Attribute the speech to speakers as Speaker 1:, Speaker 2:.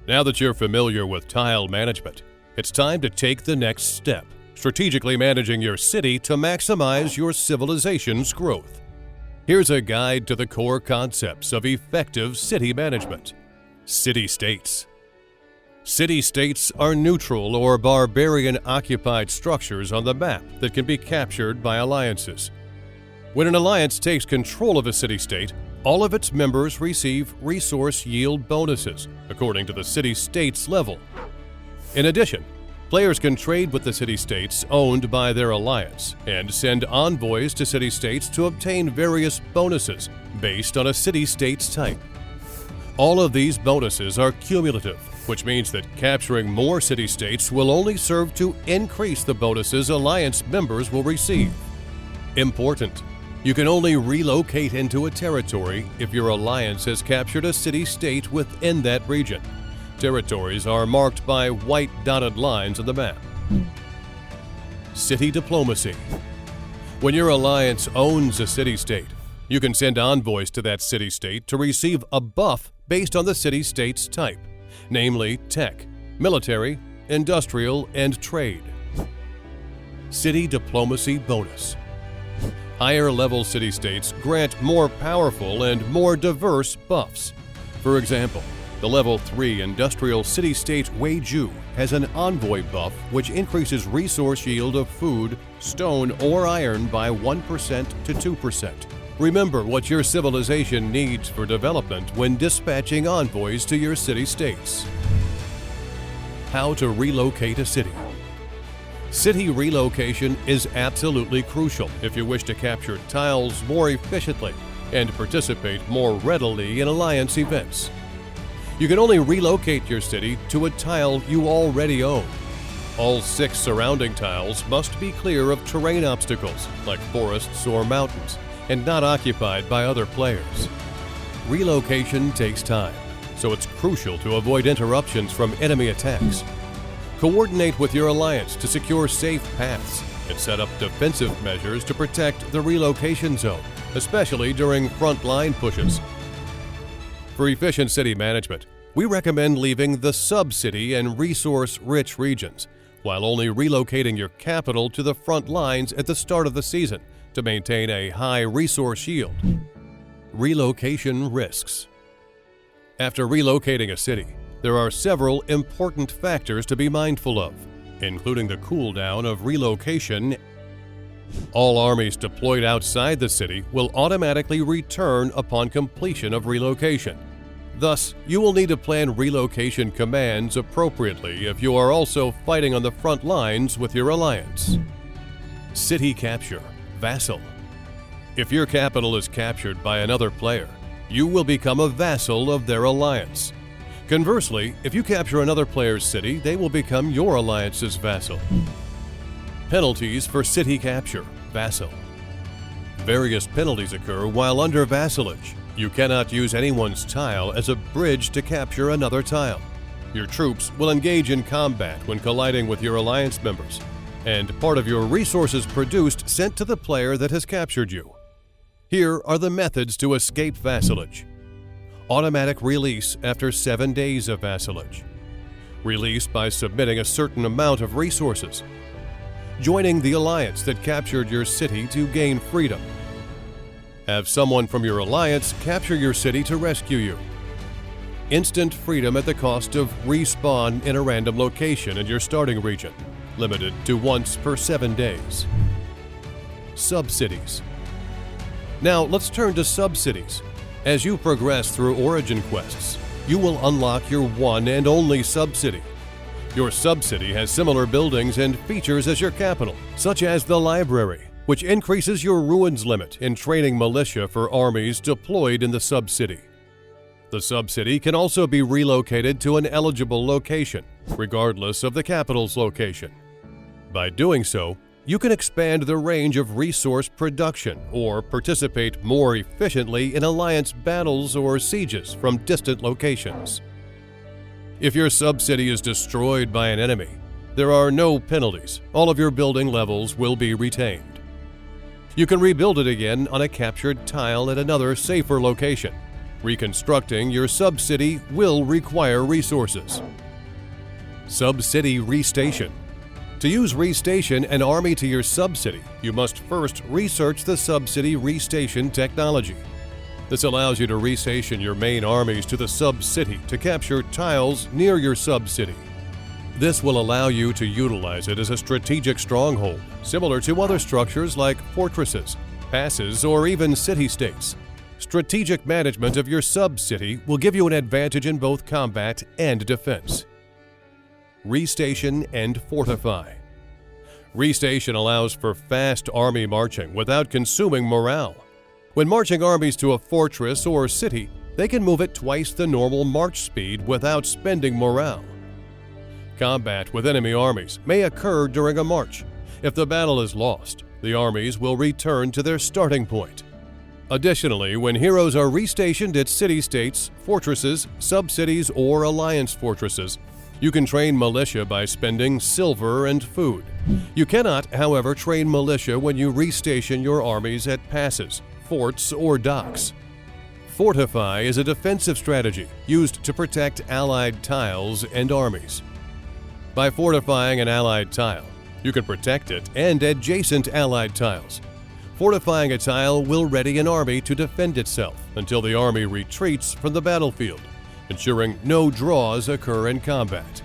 Speaker 1: Now that you're familiar with tile management, it's time to take the next step, strategically managing your city to maximize your civilization's growth. Here's a guide to the core concepts of effective city management. City-states. City-states are neutral or barbarian-occupied structures on the map that can be captured by alliances. When an alliance takes control of a city-state, all of its members receive resource yield bonuses according to the city-state's level. In addition, players can trade with the city-states owned by their alliance and send envoys to city-states to obtain various bonuses based on a city-state's type. All of these bonuses are cumulative, which means that capturing more city-states will only serve to increase the bonuses alliance members will receive. Important: you can only relocate into a territory if your alliance has captured a city-state within that region. Territories are marked by white dotted lines on the map. City diplomacy. When your alliance owns a city-state, you can send envoys to that city-state to receive a buff based on the city-state's type, namely tech, military, industrial, and trade. City diplomacy bonus. Higher-level city-states grant more powerful and more diverse buffs. For example, the Level 3 Industrial City-State Weiju has an envoy buff which increases resource yield of food, stone, or iron by 1% to 2%. Remember what your civilization needs for development when dispatching envoys to your city-states. How to relocate a city. City relocation is absolutely crucial if you wish to capture tiles more efficiently and participate more readily in alliance events. You can only relocate your city to a tile you already own. All 6 surrounding tiles must be clear of terrain obstacles like forests or mountains and not occupied by other players. Relocation takes time, so it's crucial to avoid interruptions from enemy attacks. Coordinate with your alliance to secure safe paths and set up defensive measures to protect the relocation zone, especially during front-line pushes. For efficient city management, we recommend leaving the sub-city and resource-rich regions, while only relocating your capital to the front lines at the start of the season to maintain a high resource yield. Relocation risks. After relocating a city, there are several important factors to be mindful of, including the cooldown of relocation. All armies deployed outside the city will automatically return upon completion of relocation. Thus, you will need to plan relocation commands appropriately if you are also fighting on the front lines with your alliance. City capture. Vassal. If your capital is captured by another player, you will become a vassal of their alliance. Conversely, if you capture another player's city, they will become your alliance's vassal. Penalties for city capture. Vassal. Various penalties occur while under vassalage. You cannot use anyone's tile as a bridge to capture another tile. Your troops will engage in combat when colliding with your alliance members, and part of your resources produced sent to the player that has captured you. Here are the methods to escape vassalage. Automatic release after 7 days of vassalage. Release by submitting a certain amount of resources. Joining the alliance that captured your city to gain freedom. Have someone from your alliance capture your city to rescue you. Instant freedom at the cost of respawn in a random location in your starting region, limited to once per 7 days. Sub-cities. Now let's turn to sub-cities. As you progress through Origin quests, you will unlock your one and only sub-city. Your sub-city has similar buildings and features as your capital, such as the library, which increases your ruins limit in training militia for armies deployed in the sub-city. The sub-city can also be relocated to an eligible location, regardless of the capital's location. By doing so, you can expand the range of resource production or participate more efficiently in alliance battles or sieges from distant locations. If your sub-city is destroyed by an enemy, there are no penalties. All of your building levels will be retained. You can rebuild it again on a captured tile at another safer location. Reconstructing your sub-city will require resources. Sub-city restation. To use restation an army to your sub-city, you must first research the sub-city restation technology. This allows you to restation your main armies to the sub-city to capture tiles near your sub-city. This will allow you to utilize it as a strategic stronghold, similar to other structures like fortresses, passes, or even city-states. Strategic management of your sub-city will give you an advantage in both combat and defense. Restation and fortify. Restation allows for fast army marching without consuming morale. When marching armies to a fortress or city, they can move at twice the normal march speed without spending morale. Combat with enemy armies may occur during a march. If the battle is lost, the armies will return to their starting point. Additionally, when heroes are restationed at city-states, fortresses, sub-cities, or alliance fortresses, you can train militia by spending silver and food. You cannot, however, train militia when you restation your armies at passes, forts, or docks. Fortify is a defensive strategy used to protect allied tiles and armies. By fortifying an allied tile, you can protect it and adjacent allied tiles. Fortifying a tile will ready an army to defend itself until the army retreats from the battlefield, ensuring no draws occur in combat.